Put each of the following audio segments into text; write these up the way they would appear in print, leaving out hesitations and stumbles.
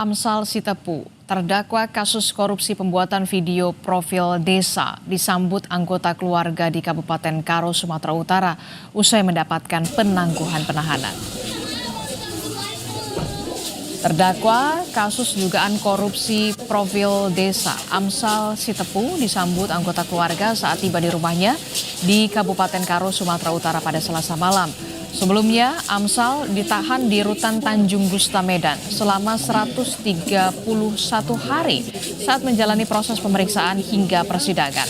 Amsal Sitepu, terdakwa kasus korupsi pembuatan video profil desa, disambut anggota keluarga di Kabupaten Karo, Sumatera Utara usai mendapatkan penangguhan penahanan. Terdakwa kasus dugaan korupsi profil desa, Amsal Sitepu, disambut anggota keluarga saat tiba di rumahnya di Kabupaten Karo, Sumatera Utara pada Selasa malam. Sebelumnya, Amsal ditahan di Rutan Tanjung Gusta Medan selama 131 hari saat menjalani proses pemeriksaan hingga persidangan.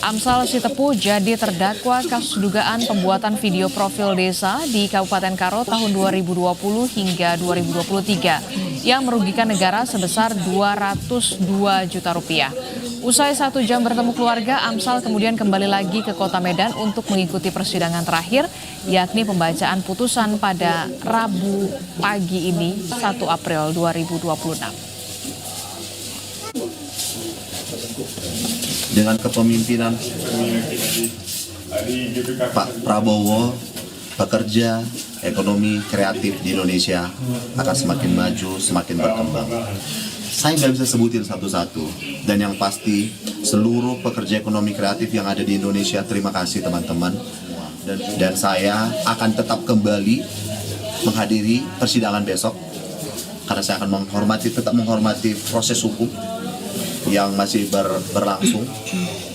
Amsal Sitepu jadi terdakwa kasus dugaan pembuatan video profil desa di Kabupaten Karo tahun 2020 hingga 2023 yang merugikan negara sebesar 202 juta rupiah. Usai 1 jam bertemu keluarga, Amsal kemudian kembali lagi ke Kota Medan untuk mengikuti persidangan terakhir, yakni pembacaan putusan pada Rabu pagi ini, 1 April 2026. Dengan kepemimpinan Pak Prabowo, pekerja ekonomi kreatif di Indonesia akan semakin maju, semakin berkembang. Saya nggak bisa sebutin satu-satu, dan yang pasti seluruh pekerja ekonomi kreatif yang ada di Indonesia, terima kasih teman-teman. Dan saya akan tetap kembali menghadiri persidangan besok, karena saya akan tetap menghormati proses hukum yang masih berlangsung.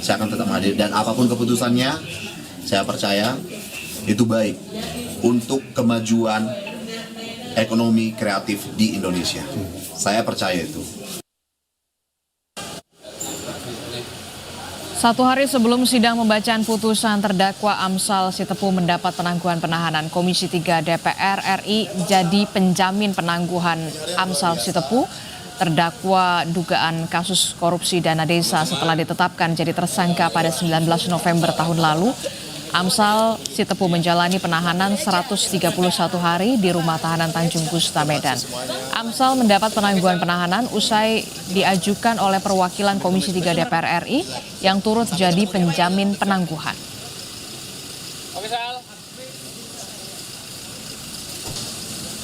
Saya akan tetap hadir, dan apapun keputusannya, saya percaya itu baik untuk kemajuan ekonomi kreatif di Indonesia. Saya percaya itu. 1 hari sebelum sidang pembacaan putusan, terdakwa Amsal Sitepu mendapat penangguhan penahanan. Komisi 3 DPR RI jadi penjamin penangguhan Amsal Sitepu, terdakwa dugaan kasus korupsi dana desa setelah ditetapkan jadi tersangka pada 19 November tahun lalu. Amsal Sitepu menjalani penahanan 131 hari di rumah tahanan Tanjung Gusta Medan. Amsal mendapat penangguhan penahanan usai diajukan oleh perwakilan Komisi 3 DPR RI yang turut jadi penjamin penangguhan.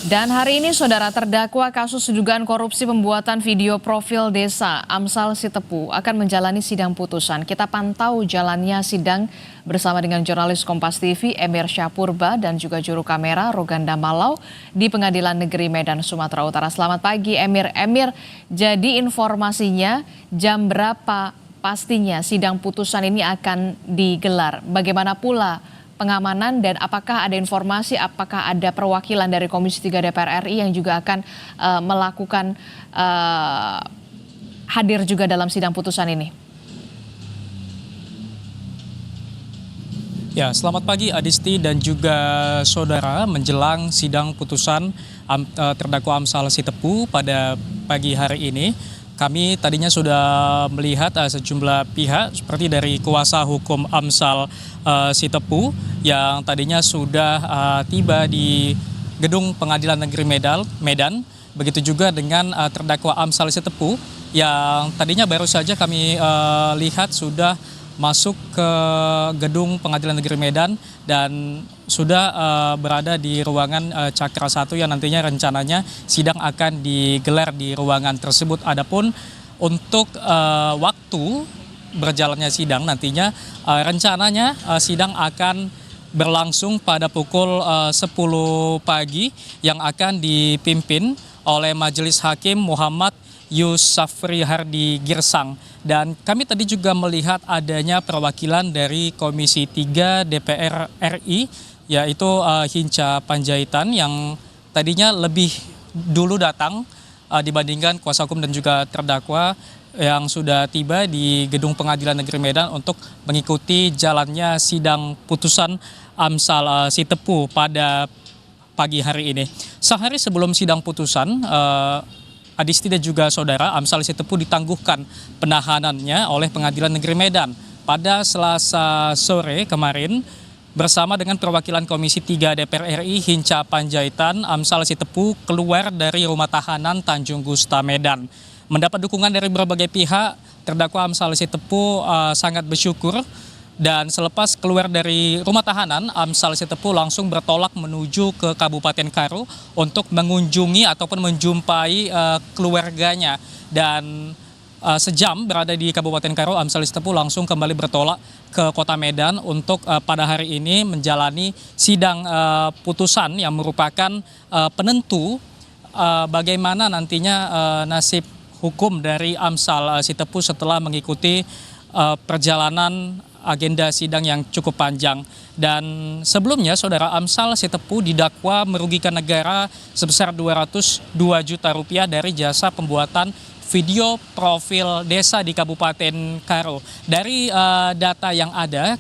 Dan hari ini, saudara, terdakwa kasus dugaan korupsi pembuatan video profil desa, Amsal Sitepu, akan menjalani sidang putusan. Kita pantau jalannya sidang bersama dengan jurnalis Kompas TV, Emir Syahpurba, dan juga juru kamera Roganda Malau di Pengadilan Negeri Medan, Sumatera Utara. Selamat pagi, Emir. Emir, jadi informasinya jam berapa pastinya sidang putusan ini akan digelar? Bagaimana pula pengamanan, dan apakah ada informasi, apakah ada perwakilan dari Komisi 3 DPR RI yang juga akan melakukan hadir juga dalam sidang putusan ini? Ya, selamat pagi Adisti dan juga saudara. Menjelang sidang putusan terdakwa Amsal Sitepu pada pagi hari ini, kami tadinya sudah melihat sejumlah pihak seperti dari kuasa hukum Amsal Sitepu yang tadinya sudah tiba di Gedung Pengadilan Negeri Medan. Begitu juga dengan terdakwa Amsal Sitepu yang tadinya baru saja kami lihat sudah masuk ke Gedung Pengadilan Negeri Medan dan sudah berada di ruangan Cakra 1 yang nantinya rencananya sidang akan digelar di ruangan tersebut. Adapun untuk waktu berjalannya sidang nantinya rencananya sidang akan berlangsung pada pukul 10 pagi yang akan dipimpin oleh Majelis Hakim Muhammad Yusafri Hardi Girsang. Dan kami tadi juga melihat adanya perwakilan dari Komisi 3 DPR RI, yaitu Hinca Panjaitan yang tadinya lebih dulu datang dibandingkan kuasa hukum dan juga terdakwa yang sudah tiba di Gedung Pengadilan Negeri Medan untuk mengikuti jalannya sidang putusan Amsal Sitepu pada pagi hari ini. Sehari sebelum sidang putusan, Adisti dan juga saudara, Amsal Sitepu ditangguhkan penahanannya oleh Pengadilan Negeri Medan pada Selasa sore kemarin bersama dengan perwakilan Komisi 3 DPR RI Hinca Panjaitan. Amsal Sitepu keluar dari rumah tahanan Tanjung Gusta Medan. Mendapat dukungan dari berbagai pihak, terdakwa Amsal Sitepu sangat bersyukur Dan selepas keluar dari rumah tahanan, Amsal Sitepu langsung bertolak menuju ke Kabupaten Karo untuk mengunjungi ataupun menjumpai keluarganya. Dan sejam berada di Kabupaten Karo, Amsal Sitepu langsung kembali bertolak ke Kota Medan untuk pada hari ini menjalani sidang putusan yang merupakan penentu bagaimana nantinya nasib hukum dari Amsal Sitepu setelah mengikuti perjalanan agenda sidang yang cukup panjang. Dan sebelumnya saudara, Amsal Sitepu didakwa merugikan negara sebesar 202 juta rupiah dari jasa pembuatan video profil desa di Kabupaten Karo. Dari data yang ada,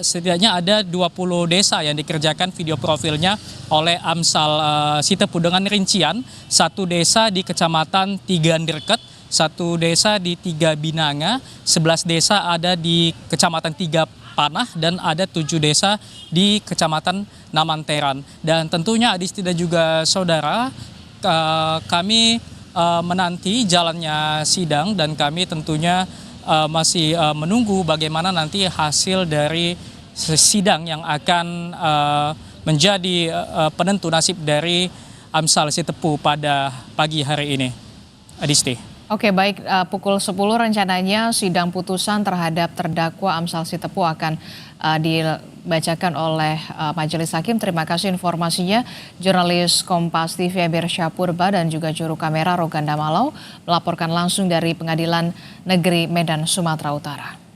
setidaknya ada 20 desa yang dikerjakan video profilnya oleh Amsal Sitepu dengan rincian 1 desa di Kecamatan Tigandirket, 1 desa di Tiga Binanga, 11 desa ada di Kecamatan Tiga Panah, dan ada 7 desa di Kecamatan Namanteran. Dan tentunya Adisti dan juga saudara, kami menanti jalannya sidang dan kami tentunya masih menunggu bagaimana nanti hasil dari sidang yang akan menjadi penentu nasib dari Amsal Sitepu pada pagi hari ini. Adisti. Oke, baik, pukul 10 rencananya sidang putusan terhadap terdakwa Amsal Sitepu akan dibacakan oleh Majelis Hakim. Terima kasih informasinya, jurnalis Kompas TV Eber Syapurba dan juga juru kamera Roganda Malau melaporkan langsung dari Pengadilan Negeri Medan, Sumatera Utara.